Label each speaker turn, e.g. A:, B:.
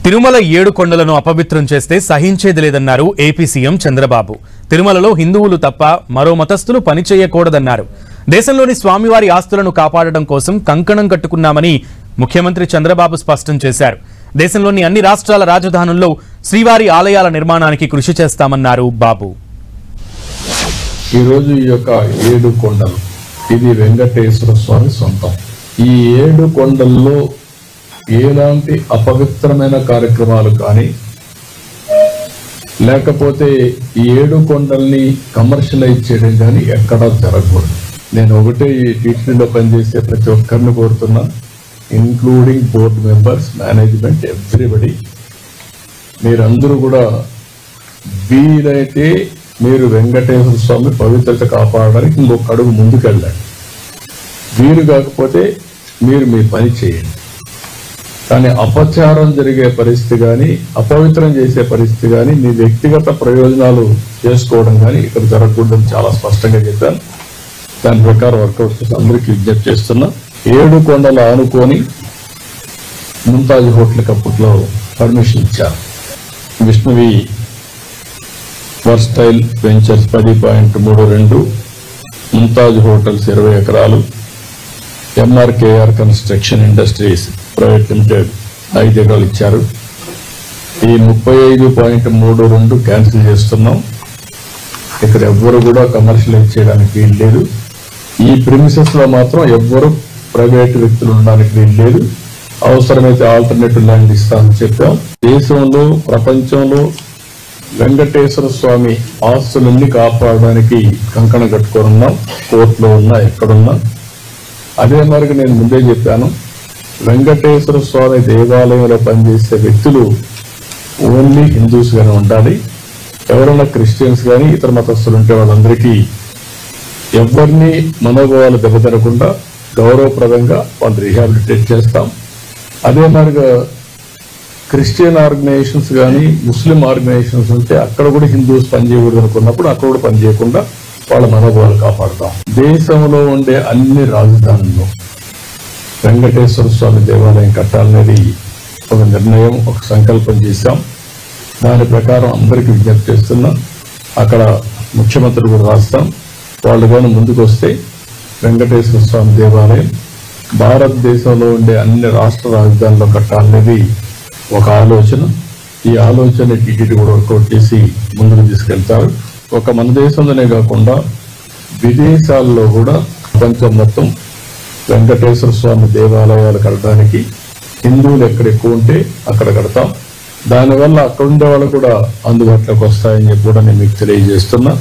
A: తిరుమల 7 కొండలను అపవిత్రం చేస్తే సహించేది లేదన్నారు ఏపీ సీఎం చంద్రబాబు. తిరుమలలో హిందువులు తప్ప మరో మతస్థులు పనిచేయకూడదన్నారు. దేశంలోని స్వామివారి ఆస్తులను కాపాడడం కోసం కంకణం కట్టుకున్నామని ముఖ్యమంత్రి చంద్రబాబు స్పష్టం చేశారు. దేశంలోని అన్ని రాష్ట్రాల రాజధానుల్లో శ్రీవారి ఆలయాల నిర్మాణానికి కృషి చేస్తామన్నారు బాబు.
B: ఈ రోజు ఈ యొక్క 7 కొండలు ఇది వెంకటేశ్వర స్వామి సొంతం. ఈ 7 కొండల్లో ఎలాంటి అపవిత్రమైన కార్యక్రమాలు కానీ లేకపోతే ఈ 7 కొండల్ని కమర్షియలైజ్ చేయడం కానీ ఎక్కడా జరగకూడదు. నేను ఒకటే ఈ టీటీడీలో పనిచేసే ప్రతి ఒక్కరిని కోరుతున్నా, including board members, management, everybody, మీరందరూ కూడా వీలైతే మీరు వెంకటేశ్వర స్వామి పవిత్రత కాపాడడానికి ఇంకొక అడుగు ముందుకెళ్ళండి. వీలు కాకపోతే మీరు మీ పని చేయండి. కానీ అపచారం జరిగే పరిస్థితి కానీ అపవిత్రం చేసే పరిస్థితి కానీ మీ వ్యక్తిగత ప్రయోజనాలు చేసుకోవడం కానీ ఇక్కడ జరగకూడదని చాలా స్పష్టంగా చెప్పాను. దాని ప్రకారం వర్కౌట్ చేసి అందరికీ విజ్ఞప్తి చేస్తున్నా. 7 కొండలు ఆనుకొని ముంతాజ్ హోటల్కి అప్పట్లో పర్మిషన్ ఇచ్చారు. విష్ణువి వర్స్టైల్ వెంచర్స్ 10.32, ముంతాజ్ హోటల్స్ 20 ఎకరాలు, MRKR construction industries private limited 5 ఎకరాలు ఇచ్చారు. ఈ 35.32 క్యాన్సిల్ చేస్తున్నాం. ఇక్కడ ఎవ్వరు కూడా కమర్షియలైజ్ చేయడానికి వీలు లేదు. ఈ ప్రిమిసెస్ లో మాత్రం ఎవ్వరు ప్రైవేట్ వ్యక్తులు ఉండడానికి వీలు లేదు. అవసరమైతే ఆల్టర్నేటివ్ ల్యాండ్ ఇస్తామని చెప్పాం. దేశంలో ప్రపంచంలో వెంకటేశ్వర స్వామి ఆస్తులన్నీ కాపాడడానికి కంకణం కట్టుకొని ఉన్నాం. కోర్టులో ఉన్నా ఎక్కడున్నా. అదే మరి నేను ముందే చెప్పాను, వెంకటేశ్వర స్వామి దేవాలయంలో పనిచేసే వ్యక్తులు ఓన్లీ హిందూస్ గానే ఉండాలి. ఎవరైనా క్రిస్టియన్స్ కానీ ఇతర మతస్థులు ఉంటే వాళ్ళందరికీ ఎవరిని మనోభావాలు దెబ్బతినకుండా గౌరవప్రదంగా వాళ్ళు రీహాబిలిటేట్ చేస్తాం. అదే మరిగా క్రిస్టియన్ ఆర్గనైజేషన్స్ కానీ ముస్లిం ఆర్గనైజేషన్స్ ఉంటే అక్కడ కూడా హిందూస్ పనిచేయకూడదు అనుకున్నప్పుడు అక్కడ కూడా పనిచేయకుండా వాళ్ళ మనోభావాలు కాపాడుతాం. దేశంలో ఉండే అన్ని రాజధానుల్లో వెంకటేశ్వర స్వామి దేవాలయం కట్టాలనేది ఒక నిర్ణయం, ఒక సంకల్పం చేశాం. దాని ప్రకారం అందరికీ విజ్ఞప్తి చేస్తున్నాం. అక్కడ ముఖ్యమంత్రి కూడా రాస్తాం. వాళ్ళు కానీ ముందుకు వస్తే వెంకటేశ్వర స్వామి దేవాలయం భారతదేశంలో ఉండే అన్ని రాష్ట్ర రాజధానుల్లో కట్టాలనేది ఒక ఆలోచన. ఈ ఆలోచన టీటీడీ కూడా వర్కౌట్ చేసి ముందుకు తీసుకెళ్తారు. ఒక మన దేశంలోనే కాకుండా విదేశాల్లో కూడా ప్రపంచం మొత్తం వెంకటేశ్వర స్వామి దేవాలయాలు కట్టడానికి హిందువులు ఎక్కడ ఎక్కువ ఉంటే అక్కడ కడతాం. దానివల్ల అక్కడ ఉండే వాళ్ళు కూడా అందుబాటులోకి వస్తాయని చెప్పి కూడా నేను మీకు తెలియజేస్తున్నా.